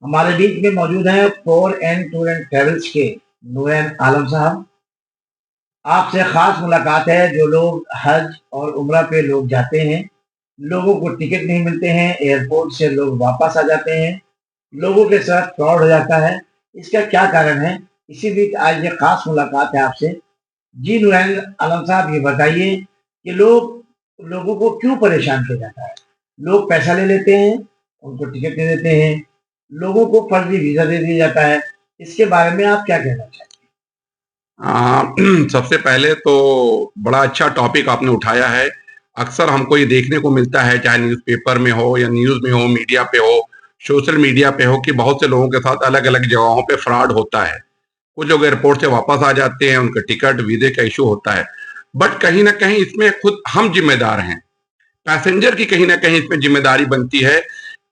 हमारे बीच में मौजूद हैं four and tour and travels के नूरैन आलम साहब। आपसे खास मुलाकात है। जो लोग हज और उम्रा पे लोग जाते हैं, लोगों को टिकट नहीं मिलते हैं, एयरपोर्ट से लोग वापस आ जाते हैं, लोगों के साथ फ्रॉड हो जाता है। इसका क्या कारण है? इसी बीच आज ये खास मुलाकात है आपसे। जी नूरैन आलम साहब, ये बताइए कि लोगों को क्यों परेशान किया जाता है? लोग पैसा ले लेते हैं, उनको टिकट दे देते हैं, लोगों को फर्जी वीजा दे दिया जाता है। इसके बारे में आप क्या कहना चाहते आ, सबसे पहले तो बड़ा अच्छा टॉपिक आपने उठाया है। अक्सर हमको ये देखने को मिलता है, चाहे न्यूज़पेपर में हो या न्यूज़ में हो, मीडिया पे हो, सोशल मीडिया पे हो, कि बहुत से लोगों के साथ अलग अलग जगहों पे फ्रॉड होता है। कुछ लोग एयरपोर्ट से वापस आ जाते हैं, उनके टिकट वीजे का इशू होता है। बट कहीं ना कहीं इसमें खुद हम जिम्मेदार हैं। पैसेंजर की कहीं ना कहीं इसमें जिम्मेदारी बनती है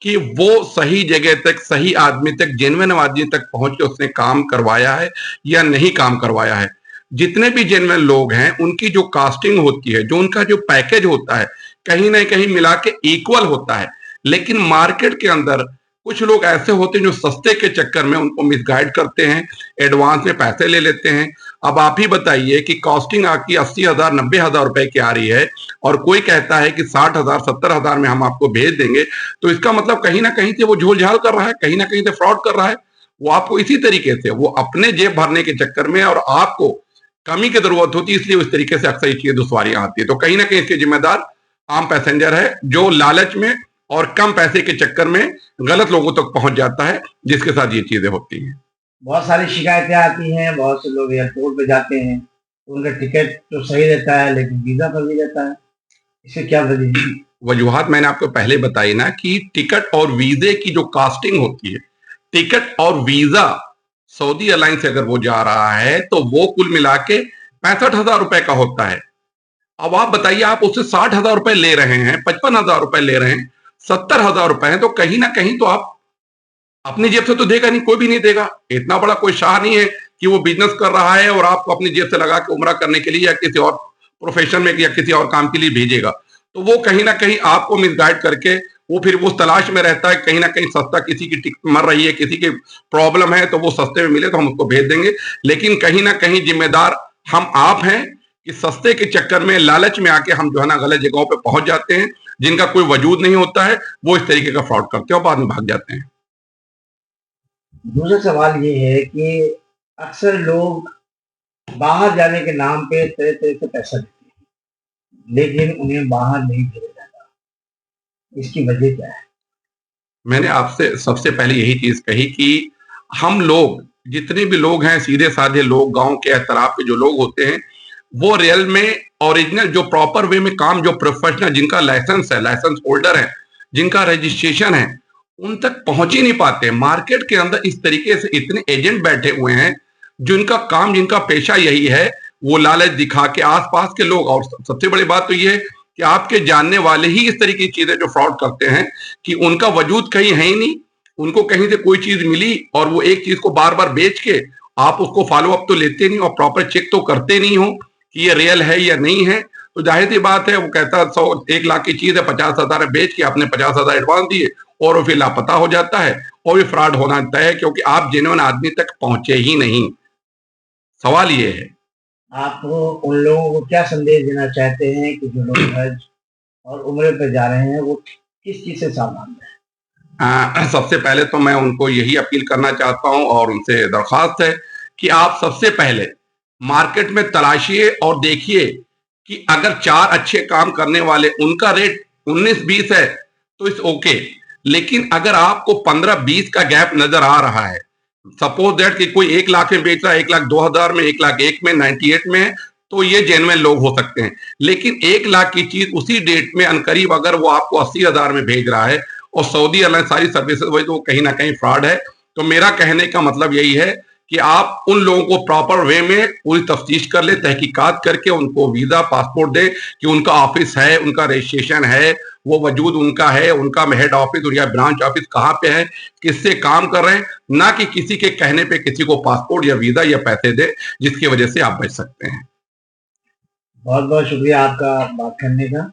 कि वो सही जगह तक, सही आदमी तक, जेन्युइन आदमी तक पहुंच के उसने काम करवाया है या नहीं काम करवाया है। जितने भी जेन्युइन लोग हैं उनकी जो कास्टिंग होती है, जो उनका जो पैकेज होता है, कहीं ना कहीं मिला के इक्वल होता है। लेकिन मार्केट के अंदर कुछ लोग ऐसे होते हैं जो सस्ते के चक्कर में उनको मिसगाइड करते हैं, एडवांस में पैसे ले लेते हैं। अब आप ही बताइए कि कॉस्टिंग आपकी 80,000 90,000 रुपए की आ रही है और कोई कहता है कि 60,000 70,000 में हम आपको भेज देंगे, तो इसका मतलब कहीं ना कहीं से वो झोल झाल कर रहा है, कहीं ना कहीं से फ्रॉड कर रहा है। वो आपको इसी तरीके से वो अपने जेब भरने के चक्कर में, और आपको कमी की जरूरत होती है, इसलिए उस तरीके से अक्सर ये चीजें दुश्वारियां आती है। तो कहीं ना कहीं इसके जिम्मेदार आम पैसेंजर है, जो लालच में और कम पैसे के चक्कर में गलत लोगों तक पहुंच जाता है, जिसके साथ ये चीजें होती हैं। बहुत सारी शिकायतें आती हैं, बहुत से लोग एयरपोर्ट पे जाते हैं, उनका टिकट तो सही रहता है लेकिन वीजा फर्जी रहता है। इसे क्या वजह है? वजूहत मैंने आपको पहले बताई ना कि टिकट और वीजे की जो कास्टिंग होती है, टिकट और वीजा सऊदी एयरलाइन से अगर वो जा रहा है तो वो कुल मिला के 65,000 रुपए का होता है। अब आप बताइए, आप उससे 60,000 रुपए ले रहे हैं, 55,000 रुपए ले रहे हैं, 70,000 रुपए हैं, तो कहीं ना कहीं तो आप अपनी जेब से तो देगा नहीं, कोई भी नहीं देगा। इतना बड़ा कोई शाह नहीं है कि वो बिजनेस कर रहा है और आपको अपनी जेब से लगा के उम्रा करने के लिए या किसी और प्रोफेशन में या किसी और काम के लिए भेजेगा। तो वो कहीं ना कहीं आपको मिसगाइड करके वो फिर वो तलाश में रहता है, कहीं ना कहीं सस्ता, किसी की टिक मर रही है, किसी की प्रॉब्लम है, तो वो सस्ते में मिले तो हम उसको भेज देंगे। लेकिन कहीं ना कहीं जिम्मेदार हम आप हैं कि सस्ते के चक्कर में, लालच में आके हम जो है ना गलत जगहों पे पहुंच जाते हैं, जिनका कोई वजूद नहीं होता है। वो इस तरीके का फ्रॉड करते हैं और बाद में भाग जाते हैं। दूसरा सवाल ये है कि अक्सर लोग बाहर जाने के नाम पे तरह तरह से पैसा देते हैं, लेकिन उन्हें बाहर नहीं भेजा जाता। इसकी वजह क्या है? मैंने आपसे सबसे पहले यही चीज कही कि हम लोग, जितने भी लोग हैं, सीधे साधे लोग, गांव के एतराफ के जो लोग होते हैं, वो रियल में ओरिजिनल जो प्रॉपर वे में काम, जो प्रोफेशनल, जिनका लाइसेंस है, लाइसेंस होल्डर है, जिनका रजिस्ट्रेशन है, उन तक पहुंच ही नहीं पाते। मार्केट के अंदर इस तरीके से इतने एजेंट बैठे हुए हैं जिनका काम, जिनका पेशा यही है, वो लालच दिखा के आसपास के लोग, और सबसे बड़ी बात तो ये है कि आपके जानने वाले ही इस तरीके की चीजें जो फ्रॉड करते हैं कि उनका वजूद कहीं है ही नहीं। उनको कहीं से कोई चीज मिली और वो एक चीज को बार बार बेच के, आप उसको फॉलो अप तो लेते नहीं और प्रॉपर चेक तो करते नहीं हो कि ये रियल है या नहीं है। तो जाहिर सी बात है, वो कहता है 100 1 लाख की चीज है, 50,000 बेच के आपने 50,000 एडवांस दिए और वो फिर लापता हो जाता है और ये फ्रॉड होना तय है, क्योंकि आप जेन्युइन आदमी तक पहुंचे ही नहीं। सवाल ये है। आप उन लोगों को क्या संदेश देना चाहते हैं कि जो लोग हज और उम्रे पे जा रहे हैं, वो किस चीज से सावधान रहें? सबसे पहले तो मैं उनको यही अपील करना चाहता हूं और उनसे दरख्वास्त है कि आप सबसे पहले मार्केट में तलाशिए और देखिए कि अगर 4 अच्छे काम करने वाले, उनका रेट 19-20 है तो इट्स ओके। लेकिन अगर आपको 15-20 का गैप नजर आ रहा है, सपोज दैट कि कोई 1 लाख में बेच रहा है, 1,02,000 में, 1,01 में, 98 में है, तो ये जेन्युइन लोग हो सकते हैं। लेकिन 1 लाख की चीज उसी डेट में अनकरीब अगर वो आपको 80,000 में भेज रहा है और सऊदी एयरलाइन सारी सर्विसेज वही, तो कहीं ना कहीं फ्रॉड है। तो मेरा कहने का मतलब यही है कि आप उन लोगों को प्रॉपर वे में पूरी तफ्तीश कर ले, तहकीकात करके उनको वीजा पासपोर्ट दे कि उनका ऑफिस है, उनका रजिस्ट्रेशन है, वो वजूद उनका है, उनका हेड ऑफिस या ब्रांच ऑफिस कहाँ पे है, किससे काम कर रहे हैं, ना कि किसी के कहने पे किसी को पासपोर्ट या वीजा या पैसे दे, जिसकी वजह से आप बच सकते हैं। बहुत बहुत शुक्रिया आपका बात करने का।